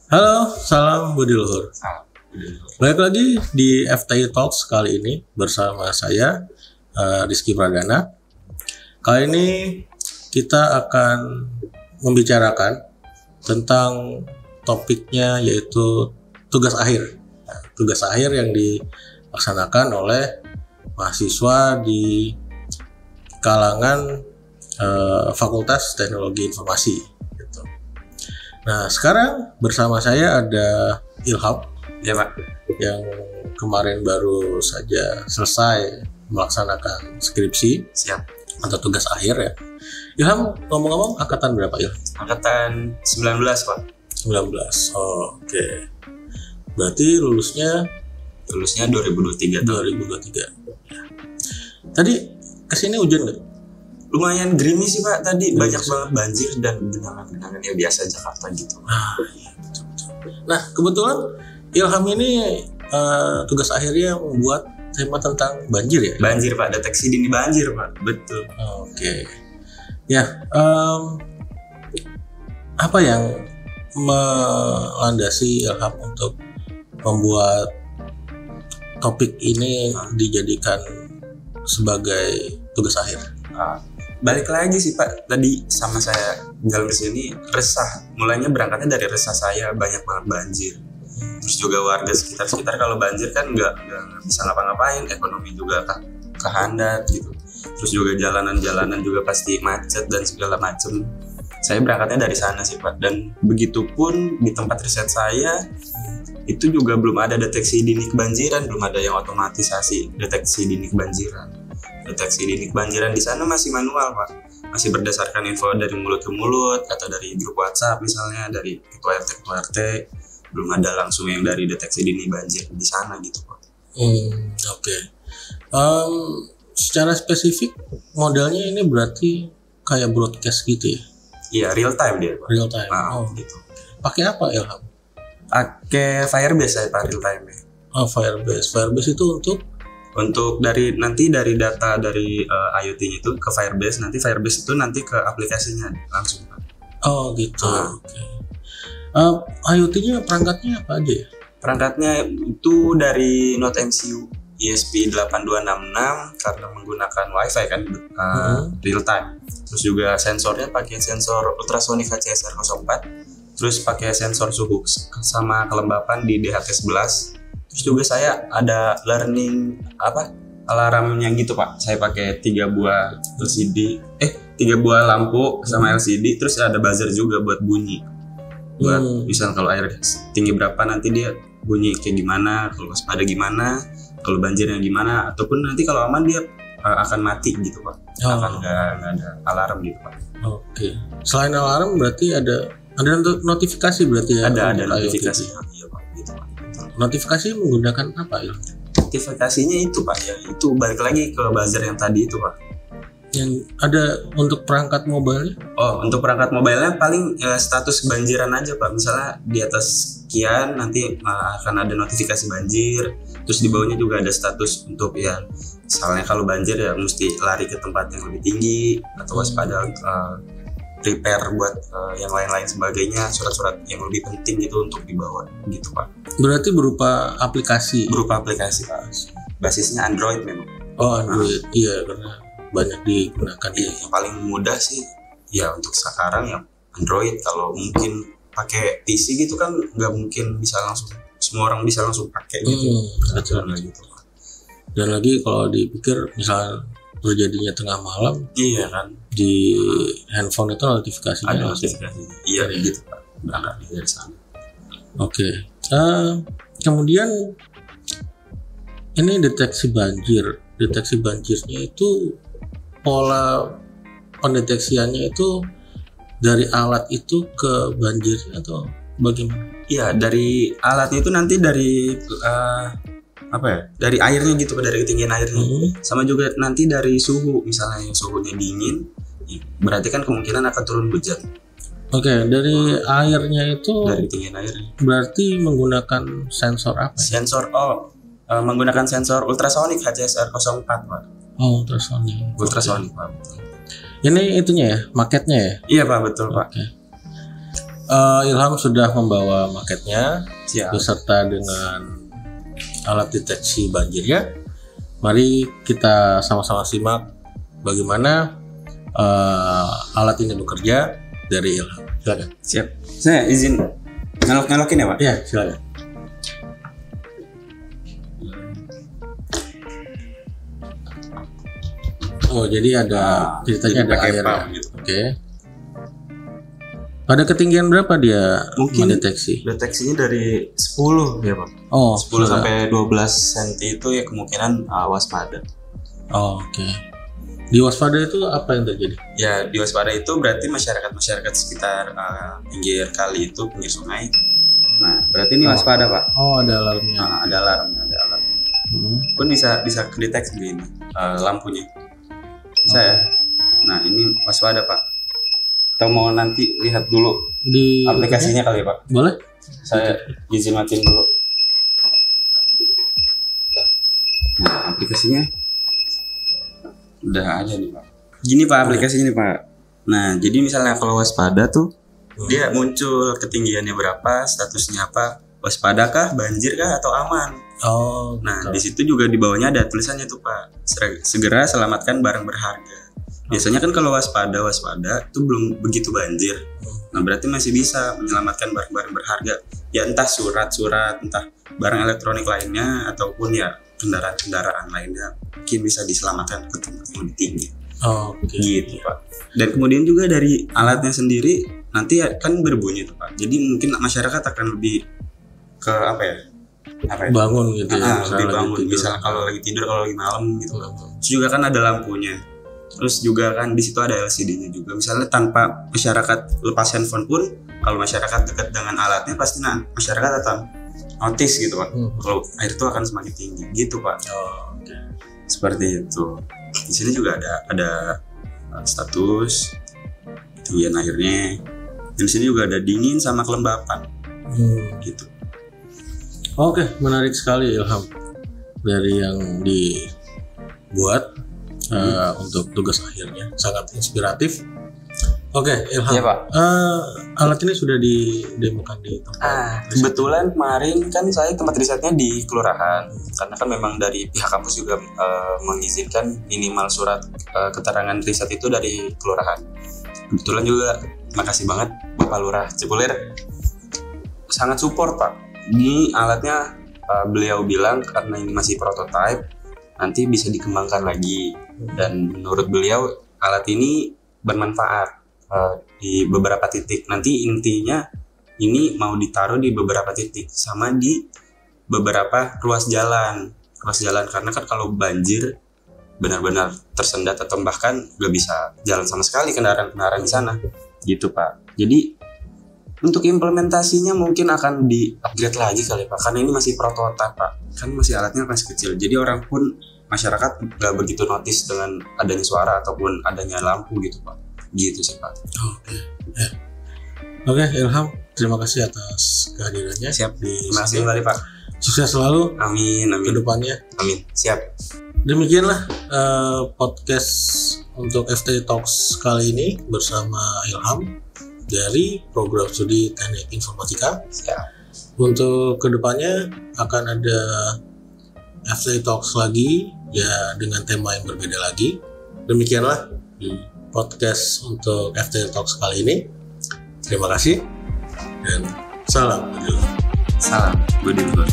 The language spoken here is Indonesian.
Halo, salam Budi Luhur. Balik lagi di FTI Talks kali ini bersama saya Rizky Pradana. Kali ini kita akan membicarakan tentang topiknya yaitu tugas akhir. Tugas akhir yang dilaksanakan oleh mahasiswa di kalangan Fakultas Teknologi Informasi. Nah, sekarang bersama saya ada Ilham, ya Pak, yang kemarin baru saja selesai melaksanakan skripsi. Siap. Atau tugas akhir ya. Ilham, ngomong-ngomong angkatan berapa Ilham? Angkatan 19 Pak. 19. Oh, oke. Berarti lulusnya 2023 tahun. 2023. Tadi kesini hujan nggak? Lumayan gerimis sih Pak tadi, banyak banget banjir dan genangan-genangan ya biasa Jakarta gitu. Iya, betul. Nah, kebetulan Ilham ini tugas akhirnya membuat tema tentang banjir ya? Banjir Pak, deteksi dini banjir Pak, betul. Oke. Ya, apa yang melandasi Ilham untuk membuat topik ini dijadikan sebagai tugas akhir? Balik lagi sih Pak, tadi sama saya jalan ke sini resah. Mulainya berangkatnya dari resah saya, banyak banget banjir. Terus juga warga sekitar kalau banjir kan nggak bisa ngapa-ngapain, ekonomi juga kehandat gitu. Terus juga jalanan-jalanan juga pasti macet dan segala macem. Saya berangkatnya dari sana sih Pak. Dan begitupun di tempat riset saya itu juga belum ada deteksi dini kebanjiran, belum ada yang otomatisasi deteksi dini kebanjiran. Deteksi dini kebanjiran di sana masih manual Pak, masih berdasarkan info dari mulut ke mulut atau dari grup WhatsApp misalnya dari ketua RT, belum ada langsung yang dari deteksi dini banjir di sana gitu Pak. Oke. Secara spesifik modelnya ini berarti kayak broadcast gitu ya? Iya, real time dia Pak. Real time. Gitu. Pakai apa Ilham? Pakai Firebase saya Pak, real time ya. Firebase. Firebase itu untuk dari data dari IoT-nya itu ke Firebase, nanti Firebase itu nanti ke aplikasinya langsung Pak. Oh gitu. Oke. IoT-nya perangkatnya apa aja ya? Perangkatnya itu dari Node MCU ESP8266 karena menggunakan WiFi kan, real time. Terus juga sensornya pakai sensor ultrasonic HCSR04, terus pakai sensor suhu sama kelembapan di DHT11. Terus juga saya ada learning alarmnya gitu Pak. Saya pakai 3 buah lampu sama LCD, terus ada buzzer juga buat bunyi. Buat misal kalau air tinggi berapa nanti dia bunyi kayak gimana, kalau waspada gimana, kalau banjirnya gimana, ataupun nanti kalau aman dia akan mati gitu Pak. Akan nggak ada alarm gitu Pak. Oke. Selain alarm berarti ada notifikasi berarti ya? Ada notifikasi. Iya Pak, gitu Pak. Notifikasi menggunakan apa ya? Notifikasinya itu Pak ya, itu balik lagi ke buzzer yang tadi itu Pak. Yang ada untuk perangkat mobile? Oh, untuk perangkat mobile-nya paling status kebanjiran aja Pak. Misalnya di atas sekian nanti akan ada notifikasi banjir. Terus di bawahnya juga ada status untuk ya misalnya kalau banjir ya mesti lari ke tempat yang lebih tinggi atau waspada, prepare buat yang lain-lain sebagainya, surat-surat yang lebih penting gitu untuk dibawa gitu Pak. Berarti berupa aplikasi? Berupa aplikasi Pak. Basisnya Android memang. Oh Android, iya karena banyak digunakan. Iya, yang paling mudah sih ya untuk sekarang ya Android. Kalau mungkin pakai PC gitu kan nggak mungkin bisa langsung semua orang bisa langsung pakai gitu. Gitu Pak. Dan lagi kalau dipikir misal terjadinya tengah malam, iya kan, di handphone itu notifikasinya ada langsung. notifikasinya. Iya gitu Pak, berangkat dari sana. Oke. Kemudian ini deteksi banjir. Deteksi banjirnya itu pola pendeteksiannya itu dari alat itu ke banjir atau bagaimana? Iya, dari alatnya itu nanti dari dari airnya gitu, dari ketinggian airnya. Sama juga nanti dari suhu, misalnya yang suhunya dingin, berarti kan kemungkinan akan turun hujan. Oke, dari airnya itu dari ketinggian airnya. Berarti menggunakan sensor apa? Sensor menggunakan sensor ultrasonik HCSR04 Pak. Oh, ultrasonik. Ultrasonik Pak. Ini itunya ya, maketnya ya. Iya Pak, betul Pak. Oke. Ilham sudah membawa maketnya Siap. beserta dengan alat deteksi banjir ya. Mari kita sama-sama simak bagaimana alat ini bekerja dari Ilham. Silakan. Siap. Saya izin nyolok-nyolokin ya Pak. Ya, silakan. Oh, jadi ada ceritanya jadi ada pakai air. pump Ya? gitu. Oke. Pada ketinggian berapa dia Mungkin mendeteksi? deteksinya dari 10 ya Pak. Oh, 10 sudah. sampai 12 cm itu ya kemungkinan waspada. Oh, oke. Di waspada itu apa yang terjadi? Ya di waspada itu berarti masyarakat sekitar pinggir kali itu, pinggir sungai. Nah berarti ini waspada Pak. Oh, ada alarmnya. Ada alarm. Pun bisa kedeteksi ini lampunya. Bisa ya. Nah ini waspada Pak. Atau mau nanti lihat dulu Di aplikasinya kali ya Pak. Boleh? Saya izin matiin dulu. Nah aplikasinya udah ada nih Pak. Gini Pak aplikasinya nih Pak. Nah jadi misalnya kalau waspada tuh dia muncul ketinggiannya berapa, statusnya apa, waspada kah, banjir kah, atau aman. Oh, Nah di situ juga di bawahnya ada tulisannya tuh Pak. Segera selamatkan barang berharga. Biasanya kan kalau waspada itu belum begitu banjir. Nah berarti masih bisa menyelamatkan barang-barang berharga. Ya entah surat-surat, entah barang elektronik lainnya, ataupun ya kendaraan-kendaraan lainnya mungkin bisa diselamatkan ke tempat yang lebih tinggi. Oh, oke. Gitu Pak. Dan kemudian juga dari alatnya sendiri nanti kan berbunyi tuh Pak. Jadi mungkin masyarakat akan lebih ke apa ya? Bangun gitu ya. Lebih bangun. Misalnya kalau lagi tidur, kalau lagi malam gitu. Terus juga kan ada lampunya. Terus juga kan di situ ada LCD-nya juga. Misalnya tanpa masyarakat lepas handphone pun, kalau masyarakat dekat dengan alatnya pasti masyarakat akan notice gitu Pak. Kalau air itu akan semakin tinggi gitu Pak. Oh, oke. Seperti itu. Di sini juga ada status ketinggian airnya. Dan di sini juga ada dingin sama kelembapan. Gitu. Oke, menarik sekali Ilham dari yang dibuat untuk tugas akhirnya, sangat inspiratif. Oke, Ilham. Iya Pak. Alat ini sudah didemokan di tempat. Kebetulan kemarin kan saya tempat risetnya di kelurahan, karena kan memang dari pihak kampus juga mengizinkan minimal surat keterangan riset itu dari kelurahan. Kebetulan juga makasih banget Bapak Lurah Cipulir, sangat support Pak. Ini alatnya beliau bilang karena ini masih prototype, nanti bisa dikembangkan lagi. Dan menurut beliau alat ini bermanfaat di beberapa titik. Nanti intinya ini mau ditaruh di beberapa titik sama di beberapa ruas jalan karena kan kalau banjir benar-benar tersendat atau bahkan gak bisa jalan sama sekali kendaraan-kendaraan di sana gitu Pak. Jadi untuk implementasinya mungkin akan di-upgrade lagi kali Pak, karena ini masih prototipe Pak, kan masih alatnya masih kecil, jadi orang pun masyarakat gak begitu notice dengan adanya suara ataupun adanya lampu gitu Pak. Gitu sih Pak. Oke, Ilham, terima kasih atas kehadirannya. Siap. Di Terima kasih sini. kembali Pak. Sukses selalu Amin. ke depannya. Amin. Siap. Demikianlah podcast untuk FT Talks kali ini bersama Ilham dari program studi Teknik Informatika. Siap. Untuk kedepannya akan ada FT Talks lagi ya dengan tema yang berbeda lagi. Demikianlah podcast untuk FT Talks kali ini. Terima kasih dan salam. Salam Budi Luhur.